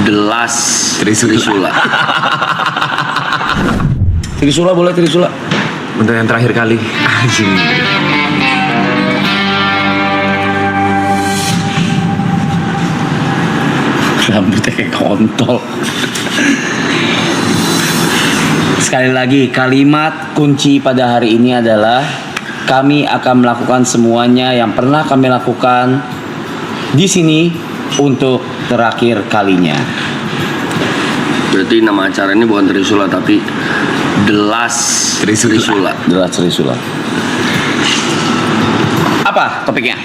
The Last Trisula. Trisula boleh Trisula. Untuk yang terakhir kali. Anjing. Rambutnya kayak kontol. Sekali lagi, kalimat kunci pada hari ini adalah kami akan melakukan semuanya yang pernah kami lakukan di sini untuk terakhir kalinya. Berarti nama acara ini bukan Trisula tapi The Last Trisula. The Last Trisula. Apa topiknya?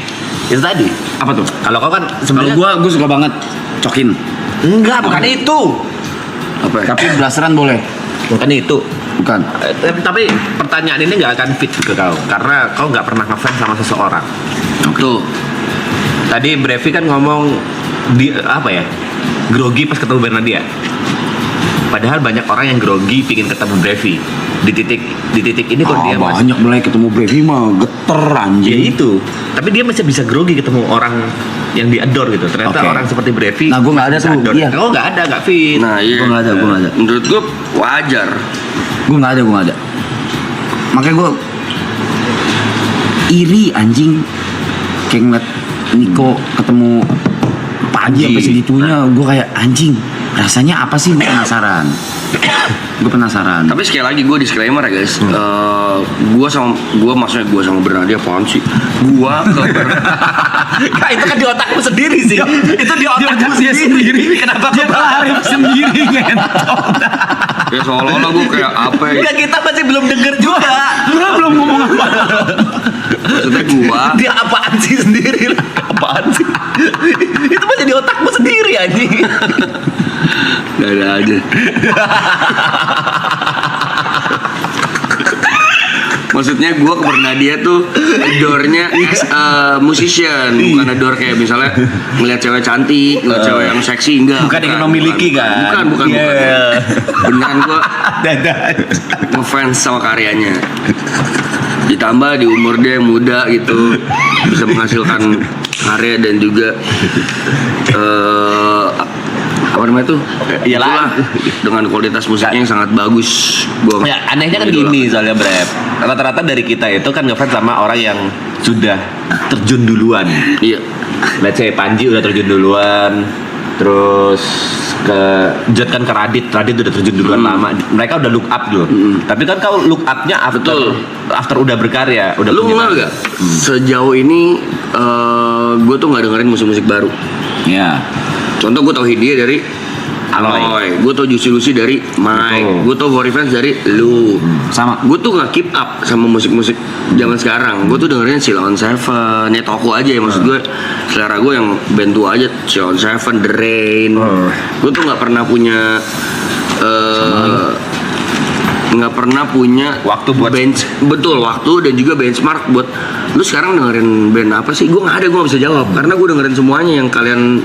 Itu tadi. Apa tuh? Kalau kau kan Kalau sebenarnya gue suka banget cokin. enggak, bukan itu. Apa ya? Tapi blasteran boleh. Bukan itu. Bukan. Tapi pertanyaan ini nggak akan fit ke kau karena kau nggak pernah ngefans sama seseorang. Tuh. Tadi Brevi kan ngomong di apa ya? Grogi pas ketemu Bernadia. Padahal banyak orang yang grogi pingin ketemu Brevi. Di titik ini kok dia masih banyak mulai ketemu Brevi mah geter ya anjing. itu. Tapi dia masih bisa grogi ketemu orang yang di-adore gitu. Ternyata Oke. orang seperti Brevi. Nah, gua nggak ada bisa tuh. adore. Iya. Kau nggak ada, nggak fit. Nah, iya. Gue nggak ada. Menurut gue wajar. Gue nggak ada. Makanya gue iri anjing kayak ngeliat Niko ketemu Panji sampai segitunya. Gue kayak anjing. Rasanya apa sih? Gue penasaran. Tapi sekali lagi gue disclaimer ya guys. Gue sama Bernadia apaan sih? Gue ke Kak, itu kan di otakmu sendiri sih. Itu di otakmu sendiri. Kenapa dia lari sendiri ya seolah-olah gue kayak apa ya? Enggak, kita masih belum denger juga. belum ngomong apa. Maksudnya gue Dia apaan sih sendiri? Apaan sih? Itu masih di otakmu sendiri anjing. gak ada aja. Maksudnya gue ke Bernadia tuh adore-nya as a musician, bukan adore kayak misalnya ngeliat cewek cantik, ngeliat cewek yang seksi, enggak. Bukan ingin memiliki kan? Bukan. Iya. Beneran gue ngefans sama karyanya. Ditambah di umur dia yang muda gitu, bisa menghasilkan karya dan juga apa namanya tuh? Iyalah. Itulah, dengan kualitas musiknya yang sangat bagus. Gua Ya, anehnya kan gini soalnya Brep. Rata-rata dari kita itu kan ngefans sama orang yang sudah terjun duluan. Iya. Let's say Panji udah terjun duluan. Terus ke Jod kan ke Radit udah terjun duluan lama. Mereka udah look up dulu. Tapi kan kau look up-nya Betul. after udah berkarya, udah Lu punya nggak gak? Sejauh ini gue tuh nggak dengerin musik-musik baru. Ya. Contoh gue tau Hindia dari Aloy. Aloy, gue tau Juicy Lucy dari Mike, gue tau Worry Fans dari lu. Sama. Gue tuh nggak keep up sama musik-musik zaman sekarang. Gue tuh dengerin Sheila on Seven, ya toko aja ya maksud gue. Selera gue yang band tua aja, Sheila on Seven, The Rain. Gue tuh nggak pernah punya Waktu buat- betul waktu dan juga benchmark buat lu sekarang dengerin band apa sih? Gue nggak bisa jawab karena gue dengerin semuanya yang kalian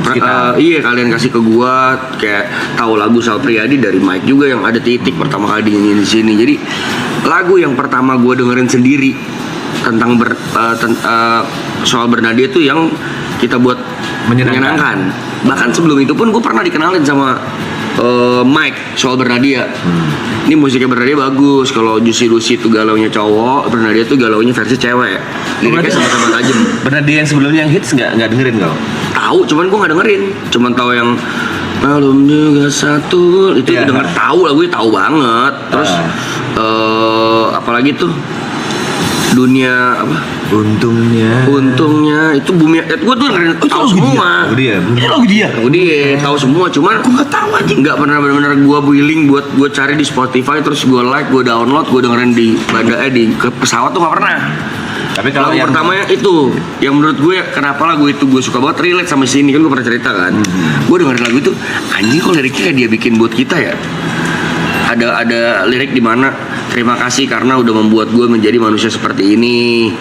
kalian kasih ke gue, kayak tahu lagu Sal Priadi dari Mike juga yang ada titik pertama kali dinyanyiin di sini. Jadi lagu yang pertama gue dengerin sendiri tentang soal Bernadia itu yang kita buat menyenangkan. Bahkan sebelum itu pun gue pernah dikenalin sama Mike soal Bernadia. Ini musiknya Bernadia bagus. Kalau Juicy Lucy itu galaunya cowok, Bernadia itu galaunya versi cewek. Liriknya sama-sama tajam. Bener dia yang sebelumnya yang hits nggak dengerin kau? Tahu, cuman gue nggak dengerin. Cuman tahu yang Malum juga satu itu Iya. denger tahu lagunya tahu banget. Terus apalagi tuh dunia apa? Untungnya itu bumi. Gue tuh dengerin tahu semua. Lagu dia. Lagu dia tahu semua, cuman gue nggak tahu aja. Nggak pernah benar-benar gue willing buat gue cari di Spotify terus gue like, gue download, gue dengerin di di ke pesawat tuh nggak pernah. Tapi kalau Lagu yang pertamanya itu yang menurut gue kenapa lagu itu gue suka banget, relate sama sini kan gue pernah cerita kan. Gue dengerin lagu itu anjing kok liriknya kayak dia bikin buat kita ya. Ada lirik di mana terima kasih karena udah membuat gue menjadi manusia seperti ini.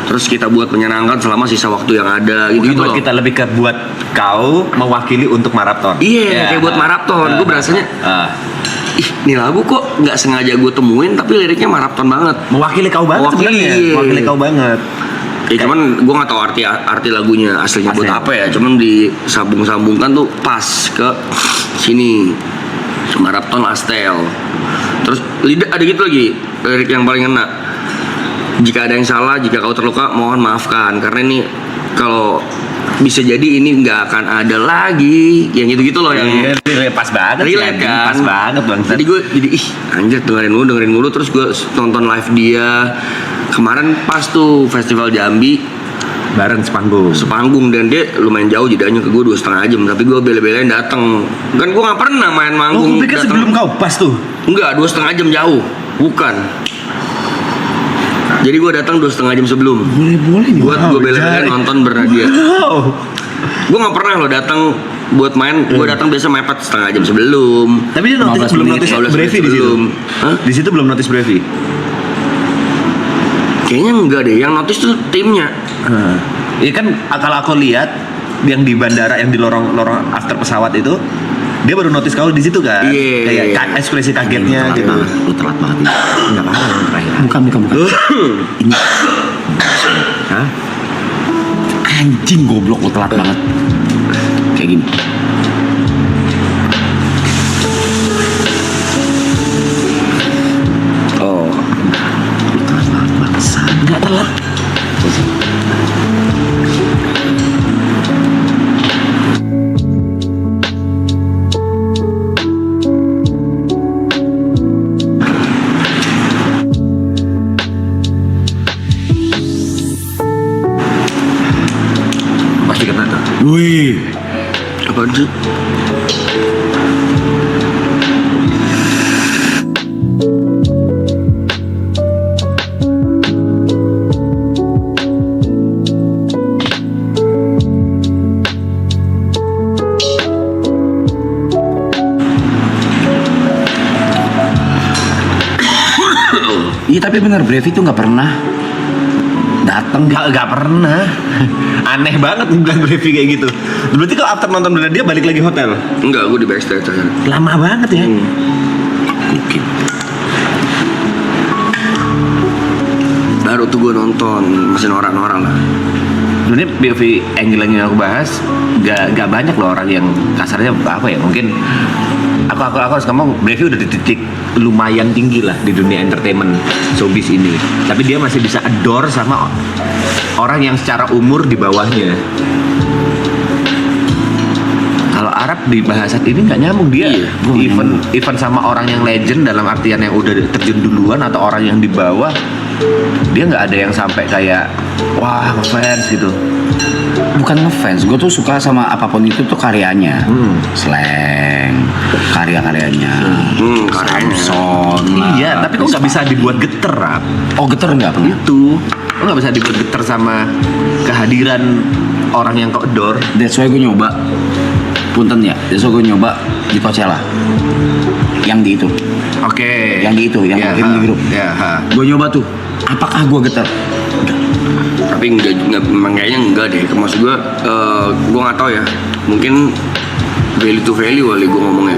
Terus kita buat menyenangkan selama sisa waktu yang ada gitu, buat kita lebih ke buat kau mewakili untuk maraton. Iya, kayak buat maraton. Gue berasanya ih, ini lagu kok nggak sengaja gue temuin tapi liriknya maraton banget. Mewakili kau banget Mewakili, sebenarnya. iya. Mewakili kau banget. Ya cuman gue nggak tahu arti lagunya aslinya buat Aslinya. apa ya. Cuman disambung-sambungkan tuh pas ke sini. Marathon Astel. Terus lidah ada gitu lagi lirik yang paling ngena. Jika ada yang salah, jika kau terluka, mohon maafkan. Karena ini kalau bisa jadi ini nggak akan ada lagi. Yang gitu-gitu loh yang Iya, pas banget relate sih, kan. pas banget bang. Jadi gue jadi anjir dengerin mulu terus gue nonton live dia kemarin pas tuh festival Jambi bareng sepanggung dan dia lumayan jauh jedanya ke gue 2,5 jam tapi gue bela-belain datang kan gue nggak pernah main manggung. Gue pikir dateng. sebelum kau pas tuh. Enggak 2,5 jam jauh bukan. Jadi gue datang 2,5 jam sebelum. Boleh nih. Buat gue bela-belain nonton Bernadia. Wow. Gue nggak pernah lo datang buat main. Gue datang biasa mepet setengah jam sebelum. Tapi dia 15 belum menit, notice 15 Brevi menit di situ. sebelum. Hah? Di situ belum notice Brevi. Kayaknya enggak deh. Yang notice tuh timnya. Iya kan kalau aku lihat yang di bandara yang di lorong after pesawat itu dia baru notice kau di situ kan. Iya, Kayak iya. ekspresi kagetnya gitu. Lu telat banget. Enggak apa-apa yang terakhir. Bukan. Ini Hah? anjing goblok lu telat banget. Kayak gini. Oh. Lu telat banget bangsat. Enggak telat. Pasti kena tuh. Wih. Apaan sih? Iya tapi bener Brevi tuh nggak pernah datang. Gak pernah. Aneh banget bilang Brevi kayak gitu. Berarti kalau after nonton bener dia balik lagi hotel. Enggak, gue di backstage aja. Lama banget ya. Mungkin. Baru tuh gue nonton mesin orang-orang lah. Sebenarnya POV angle yang aku bahas gak banyak loh orang yang kasarnya apa ya, mungkin aku harus ngomong Brevi udah di titik lumayan tinggi lah di dunia entertainment showbiz ini, tapi dia masih bisa adore sama orang yang secara umur di bawahnya. Kalau Arab di bahasan ini nggak nyambung dia. Iya, Even sama orang yang legend dalam artian yang udah terjun duluan atau orang yang di bawah, dia nggak ada yang sampai kayak wah ngefans gitu. Bukan ngefans, gue tuh suka sama apapun itu tuh karyanya. Slang, karya-karyanya. Karyanya. Samson. Iya, tapi kok nggak bisa dibuat geter, Rap? Oh geter nggak pernah. Itu, kok nggak bisa dibuat geter sama kehadiran orang yang kau adore? That's why gue nyoba. Punten ya, that's why gue nyoba di Coachella. Yang di itu. Oke. Yang di itu, yang Ya, kirim di grup. Ya, ha. Gue nyoba tuh. Apakah gue geter? Tapi enggak memang kayaknya enggak deh. Maksud gue nggak tahu ya. Mungkin value to value kali gue ngomongnya.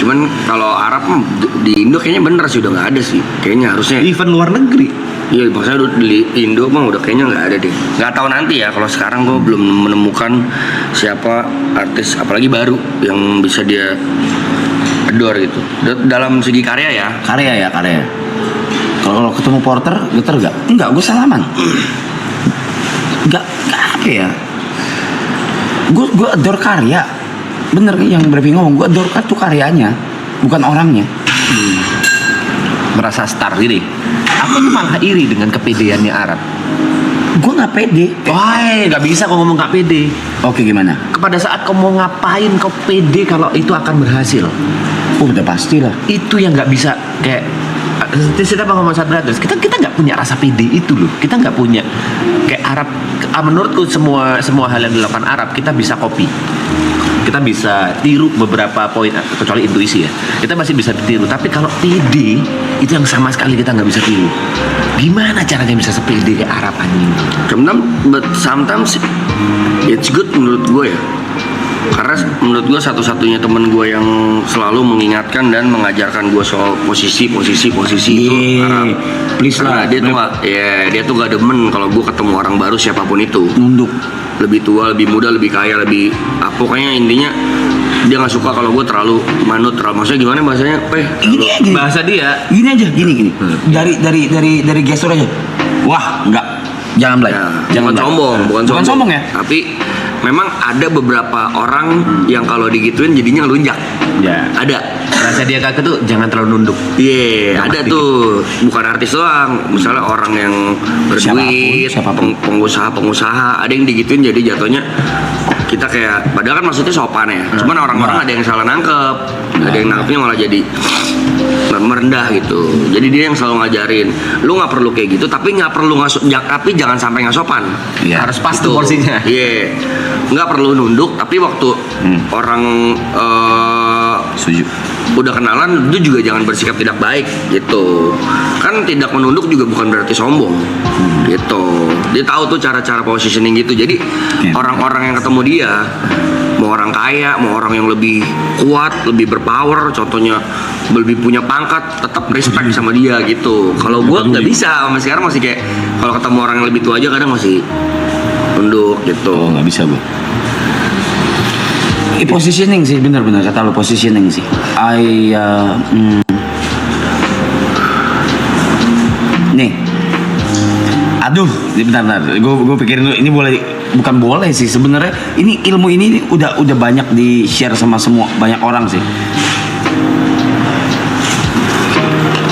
Cuman kalau Arab di Indo kayaknya bener sih udah nggak ada sih. Kayaknya harusnya. Event luar negeri. Iya, maksudnya di Indo mah udah kayaknya nggak ada deh. Nggak tahu nanti ya. Kalau sekarang gue belum menemukan siapa artis apalagi baru yang bisa dia adore gitu. Dalam segi karya ya. Karya. Kalau ketemu Porter, geter gak? Enggak, gue salaman. Enggak apa ya? Gue adore karya. Bener yang Brevi ngomong, gue adore tuh karyanya, bukan orangnya. Merasa star gini. Aku tuh malah iri dengan kepedeannya Arab. Gue nggak pede. Wah, nggak bisa kau ngomong nggak pede. Oke gimana? Kepada saat kau mau ngapain, kau pede kalau itu akan berhasil. Udah pasti lah. Itu yang nggak bisa kayak kita ngomong Sad Brothers, kita nggak punya rasa pede itu loh. Kita nggak punya kayak Arab. Menurutku semua hal yang dilakukan Arab kita bisa copy. Kita bisa tiru beberapa poin, kecuali intuisi ya. Kita masih bisa tiru. Tapi kalau pede itu yang sama sekali kita nggak bisa tiru. Gimana caranya bisa sepede kayak Arab anjing? But sometimes it's good menurut gue ya. Karena menurut gue satu-satunya temen gue yang selalu mengingatkan dan mengajarkan gue soal posisi itu Arab. Please Karena lah, dia tuh nggak, ya dia tuh gak demen kalau gue ketemu orang baru siapapun itu. nunduk. Lebih tua, lebih muda, lebih kaya, lebih pokoknya intinya dia nggak suka kalau gue terlalu manut, maksudnya gimana bahasanya? Gini. Bahasa dia. Gini aja, gini. Dari gestur aja. Wah, enggak. Jangan Blay. Ya, Jangan bukan Blay. sombong, Bukan sombong ya? Tapi memang ada beberapa orang yang kalau digituin jadinya ngelunjak. Ya. Ada. Bahasa dia kakak tuh jangan terlalu nunduk. Iya, ada tuh. Bukan artis doang. Misalnya orang yang berduit, Siapapun. pengusaha, ada yang digituin jadi jatuhnya kita kayak padahal kan maksudnya sopan ya. Cuman orang-orang ada yang salah nangkep. Ada yang nangkepnya malah jadi merendah gitu. Jadi dia yang selalu ngajarin, lu nggak perlu kayak gitu, tapi nggak perlu tapi jangan sampai nggak sopan. Iya. Harus pas Gitu. tuh porsinya. Iya, nggak perlu nunduk, tapi waktu orang Setuju. udah kenalan itu juga jangan bersikap tidak baik gitu. Kan tidak menunduk juga bukan berarti sombong gitu. Dia tahu tuh cara-cara positioning gitu. Jadi orang-orang yang ketemu dia, mau orang kaya, mau orang yang lebih kuat, lebih berpower, contohnya lebih punya pangkat, tetap respect sama dia gitu. Kalau gue nggak bisa, sama sekarang masih kayak kalau ketemu orang yang lebih tua aja kadang masih nunduk gitu. Oh, nggak bisa, Bu. Positioning sih, benar-benar kata lo, positioning sih. Nih, aduh, bentar, gue pikirin dulu. Ini bukan boleh sih sebenarnya. Ini ilmu ini udah banyak di share sama semua banyak orang sih.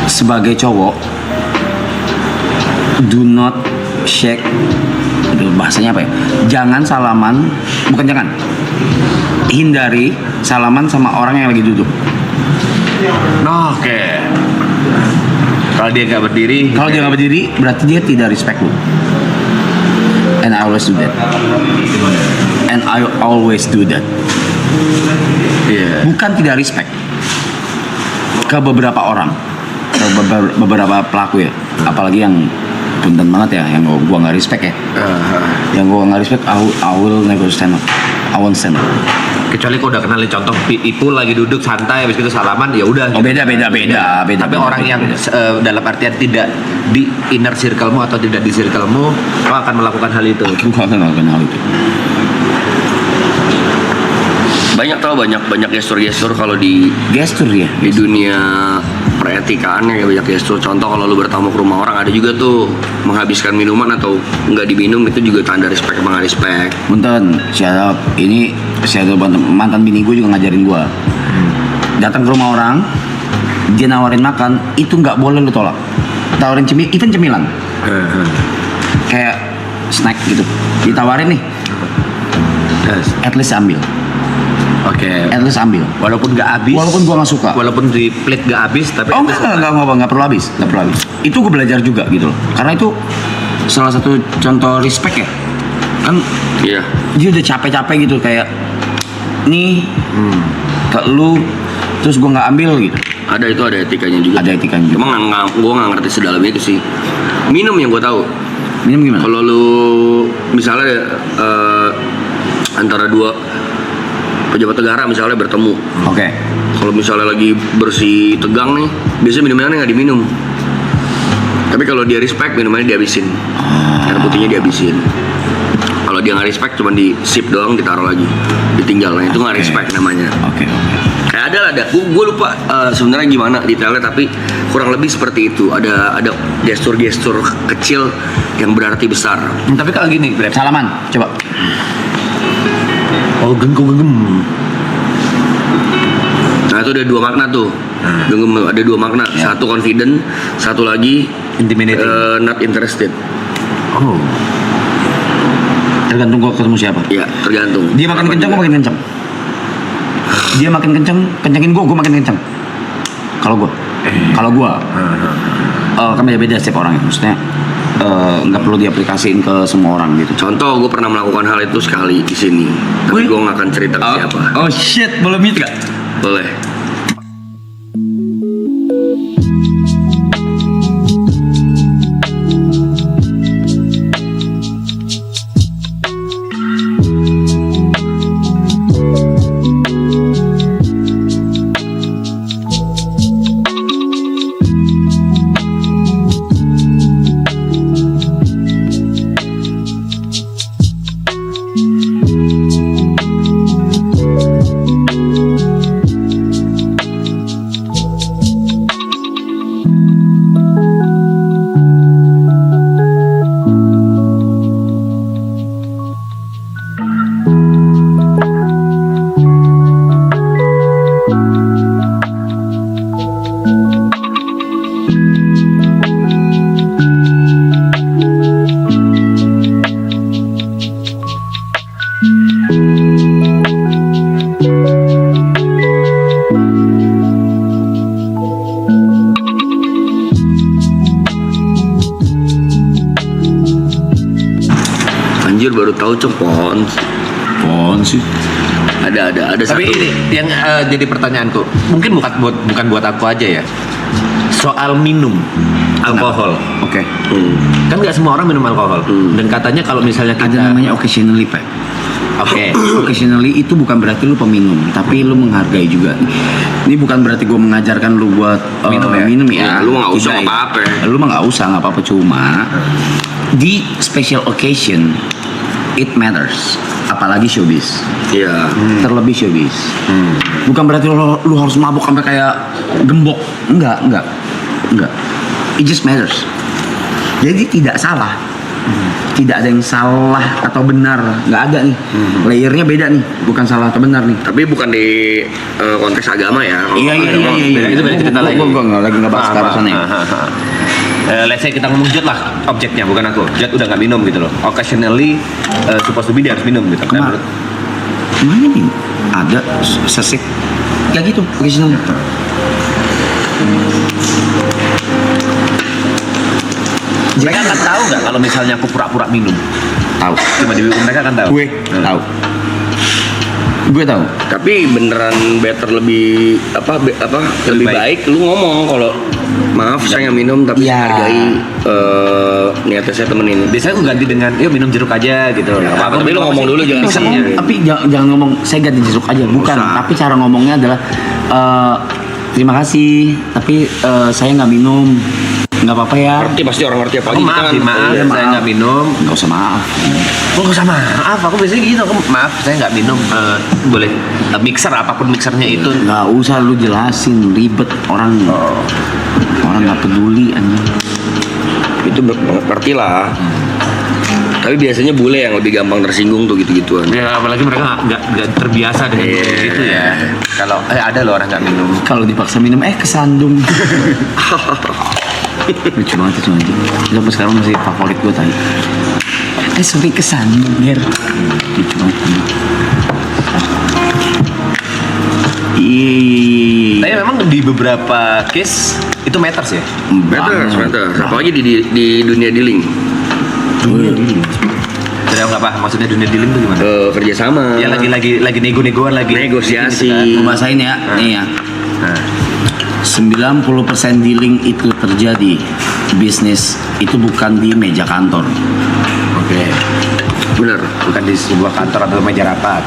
Sebagai cowok, do not shake. Aduh, bahasanya apa ya? Jangan salaman, bukan jangan. Hindari salaman sama orang yang lagi duduk. Oke. Kalau dia nggak berdiri, Kalau dia nggak berdiri, berarti dia tidak respect lu. And I always do that. Iya. Bukan tidak respect ke beberapa orang, ke beberapa pelaku ya. Apalagi yang punten banget ya, yang gua nggak respect ya. Yang gua nggak respect, I will never stand up. I won't stand up. Kecuali kau udah kenalin contoh Ipul lagi duduk santai habis itu salaman ya udah. Oh, beda. Tapi orang yang dalam artian tidak di inner circle-mu atau tidak di circle-mu, lo akan melakukan hal itu. Gua akan melakukan hal itu. Banyak gestur-gestur kalau di Gestur ya. dunia peretikaan ya, banyak gestur. Contoh kalau lu bertamu ke rumah orang, ada juga tuh menghabiskan minuman atau nggak diminum, itu juga tanda respect apa nggak respect. Punten, siapa ini siapa mantan bini gue juga ngajarin gue. Datang ke rumah orang, dia nawarin makan, itu nggak boleh lu tolak. Tawarin even cemilan, kayak snack gitu, ditawarin nih, at least ambil. Oke. At least ambil. Walaupun nggak habis. Walaupun gua nggak suka. Walaupun di plate nggak habis, tapi Oh nggak perlu habis, nggak perlu habis. Itu gue belajar juga gitu loh. Karena itu salah satu contoh respect ya. Kan Iya. dia udah capek-capek gitu kayak nih ke lu, terus gue nggak ambil gitu. Ada etikanya juga. Ada etikanya juga. Emang gue nggak ngerti sedalam itu sih. Minum yang gue tahu. Minum gimana? Kalau lu misalnya antara dua pejabat negara misalnya bertemu, Oke. kalau misalnya lagi bersih tegang nih, biasanya minumannya nggak diminum. Tapi kalau dia respect, minumannya dihabisin, air putihnya dihabisin. Kalau dia nggak respect, cuma di sip doang, ditaruh lagi, ditinggal. Nah itu nggak Oke. respect namanya. Oke. Kayak ada. Gue lupa sebenarnya gimana detailnya, tapi kurang lebih seperti itu. Ada gestur-gestur kecil yang berarti besar. tapi kalau gini, Brep. Salaman, coba. Oh, genggam. Nah itu ada dua makna tuh. Ada dua makna. Ya. Satu confident, satu lagi Intimidating. not interested. Oh. Tergantung gua ketemu siapa. Ya tergantung. Dia makin kencang, gua makin kencang. Dia makin kencang, kencangin gua makin kencang. Kalau gua, kan beda-beda setiap orang ya. Maksudnya nggak perlu diaplikasiin ke semua orang gitu. Contoh, gue pernah melakukan hal itu sekali di sini. Tapi gue nggak akan cerita ke siapa. Oh shit, boleh meet gak? Boleh. tahu cepon. Pon sih. Ada Tapi satu. ini yang jadi pertanyaanku, mungkin bukan buat aku aja ya. Soal minum alkohol. Oke. Kan nggak semua orang minum alkohol. Dan katanya kalau misalnya kita Ada namanya occasionally, Pak. Oke. Occasionally itu bukan berarti lu peminum, tapi lu menghargai juga. Ini bukan berarti gue mengajarkan lu buat minum ya. Ya, lu nggak usah Tidak, apa-apa. Lu mah nggak usah, nggak apa-apa, cuma di special occasion it matters. Apalagi showbiz. Iya. Terlebih showbiz. Bukan berarti lu harus mabuk sampai kayak gembok. Enggak. It just matters. Jadi tidak salah. Tidak ada yang salah atau benar, nggak ada nih. Layernya beda nih, bukan salah atau benar nih. Tapi bukan di konteks agama ya. Iya. Itu beda cerita lagi. Gue lagi nggak bahas ke arah sana ya. Let's say kita ngomong Jod lah, objeknya bukan aku. Jod udah nggak minum gitu loh. Occasionally supposed to be dia harus minum gitu. Dan menurut Kemana nih? Ada sesik kayak gitu, occasionally. mereka akan tahu nggak kalau misalnya aku pura-pura minum? Tahu. Cuma di mereka akan tahu. Gue tahu. Tapi beneran better lebih lebih baik lu ngomong kalau maaf saya nggak minum tapi Ya. hargai niatnya saya temenin. Biasanya aku ganti dengan yuk minum jeruk aja gitu. Nggak apa-apa. Tapi lu ngomong dulu jangan mixernya. Tapi jangan ngomong saya ganti jeruk aja, bukan. Usah. Tapi cara ngomongnya adalah terima kasih, tapi saya nggak minum. Nggak apa-apa ya. Ngerti pasti orang ngerti apa Oh, maaf, maaf, Iya, saya maaf. nggak minum. Nggak usah maaf. Oh, nggak usah maaf. Aku biasanya gitu. Aku, maaf, saya nggak minum. Boleh mixer apapun mixernya itu. Nggak usah lu jelasin, ribet orang. Orang nggak peduli anjing. Itu ngerti lah. Tapi biasanya bule yang lebih gampang tersinggung tuh gitu-gituan. Ya apalagi mereka nggak terbiasa dengan itu ya. Kalau ada loh orang nggak minum. Kalau dipaksa minum kesandung. Lucu banget itu anjing. Sampai sekarang masih favorit gue tadi. Sampai kesandung ger. Lucu banget. Iya. Tapi memang di beberapa case itu matters ya. Better. Apalagi di dunia dealing. Jadi nggak paham maksudnya dunia dealing itu gimana? Kerjasama. Ya lagi nego-negoan lagi. Negosiasi. Gue bahasain ya. Nih ya. 90% dealing itu terjadi bisnis itu bukan di meja kantor. Oke. Bener. Bukan di sebuah kantor atau meja rapat.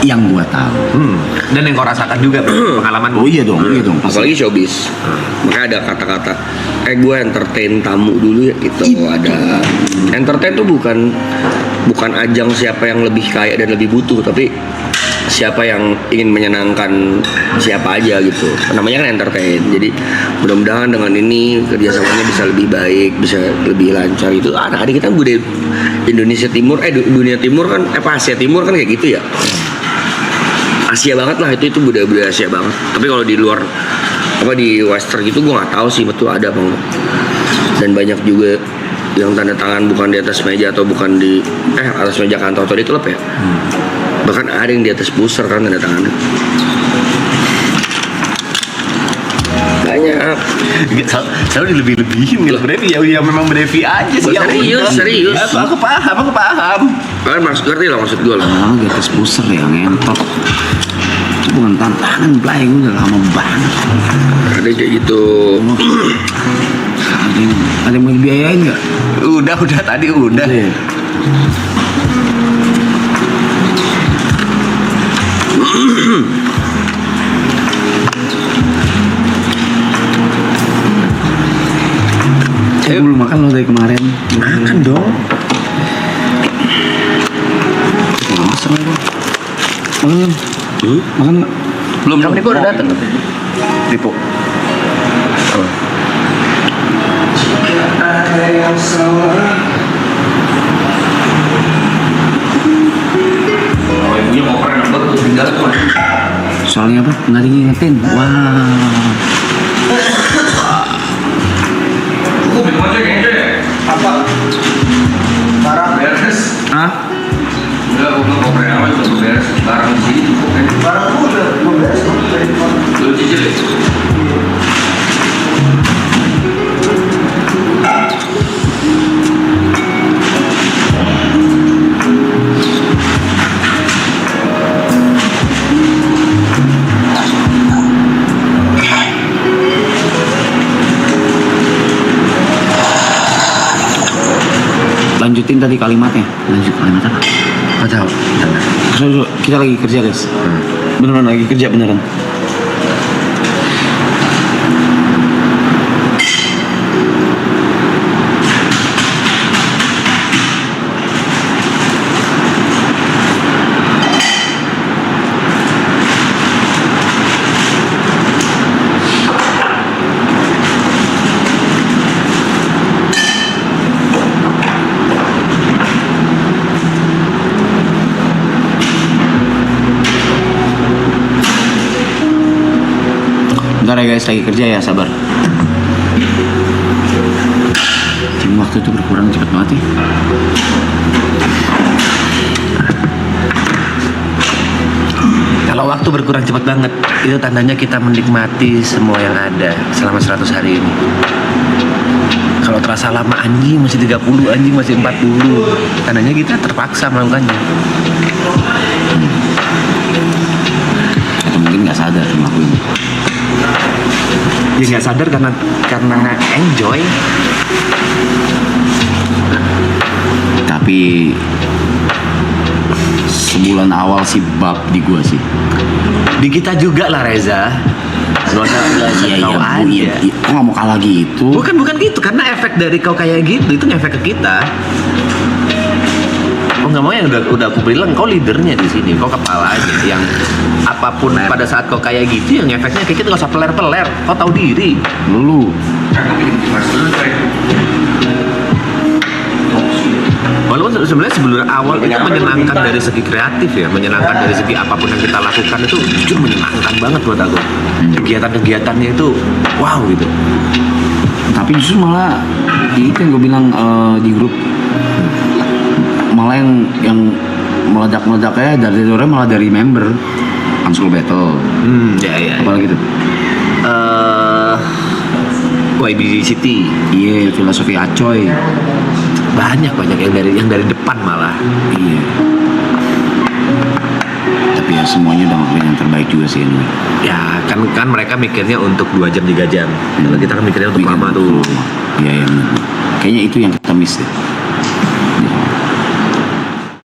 Yang gua tahu. Dan yang kau rasakan juga pengalaman. Oh iya dong. Apalagi showbiz. Makanya ada kata-kata gue entertain tamu dulu ya gitu. Ada entertain tuh bukan ajang siapa yang lebih kaya dan lebih butuh, tapi siapa yang ingin menyenangkan siapa aja gitu. Namanya kan entertain. Jadi mudah-mudahan dengan ini kerjasamanya bisa lebih baik, bisa lebih lancar itu. Adik kita budaya Indonesia Timur, dunia Timur kan, Asia Timur kan kayak gitu ya. Asia banget lah itu budaya Asia banget. Tapi kalau di luar di Western gitu gue nggak tahu sih betul ada apa enggak. Dan banyak juga yang tanda tangan bukan di atas meja atau bukan di atas meja kantor atau di klub ya. Bahkan ada yang di atas pusar kan tanda tangannya. Banyak. Selalu dilebih-lebihin gitu. Berarti ya memang Brevi aja sih. Serius. Aku paham. Kalian ngerti lah maksud gue lah. Di atas pusar ya ngentot. Itu bukan tantangan, Blay. Gue udah lama banget. Ada kayak gitu. Ada yang mau dibiayain nggak? Udah tadi udah. Iya. Belum makan lo dari kemarin. Makan dong. Masak lagi. Makan belum? Makan nggak? Belum. Kamu nih udah datang. Dipo. Ibunya mau keren banget tuh tinggal tuh. Soalnya apa? Nggak diingetin. Wah. Gue bingung aja kayaknya deh. Apa? Barang beres. Ah? Enggak, gue mau keren amat udah beres. Barang di sini cukup kan. Barang gue udah beres. Belum cicil ya? lanjutin tadi kalimatnya. Lanjut kalimat apa? Nggak tahu. Kita lagi kerja guys. Beneran lagi kerja beneran. Bentar ya guys, lagi kerja ya, sabar. Tim waktu itu berkurang cepet banget ya. Kalau waktu berkurang cepat banget, itu tandanya kita menikmati semua yang ada selama 100 hari ini. Kalau terasa lama anjing masih 30, anjing masih 40, tandanya kita terpaksa melakukannya. Atau mungkin nggak sadar ngelakuin. Ya nggak sadar karena enjoy. Tapi sebulan awal sih bab di gua sih. Di kita juga lah Reza. Gak usah kau aja. Kok nggak mau kalah gitu? Bukan gitu, karena efek dari kau kayak gitu itu ngefek ke kita. Kau nggak mau yang udah aku bilang kau leadernya di sini, kau kepalanya yang apapun pada saat kau kayak gitu yang efeknya kayak kita nggak usah peler-peler, kau tahu diri. Lu Walaupun sebenarnya sebelum awal itu menyenangkan dari segi kreatif ya, menyenangkan dari segi apapun yang kita lakukan itu jujur menyenangkan banget buat aku. Kegiatan-kegiatannya itu wow gitu. tapi justru malah itu yang gue bilang di grup, malah yang meledak-meledaknya dari orang malah dari member Unschool Battle. Ya. Apalagi tuh? YB City. Iya, filosofi Acoy. Banyak yang dari depan malah. Iya. Tapi ya semuanya udah ngelakuin yang terbaik juga sih ini. Ya kan mereka mikirnya untuk 2 jam 3 jam. Kalau kita kan mikirnya untuk lama tuh. Iya, kayaknya itu yang kita miss deh.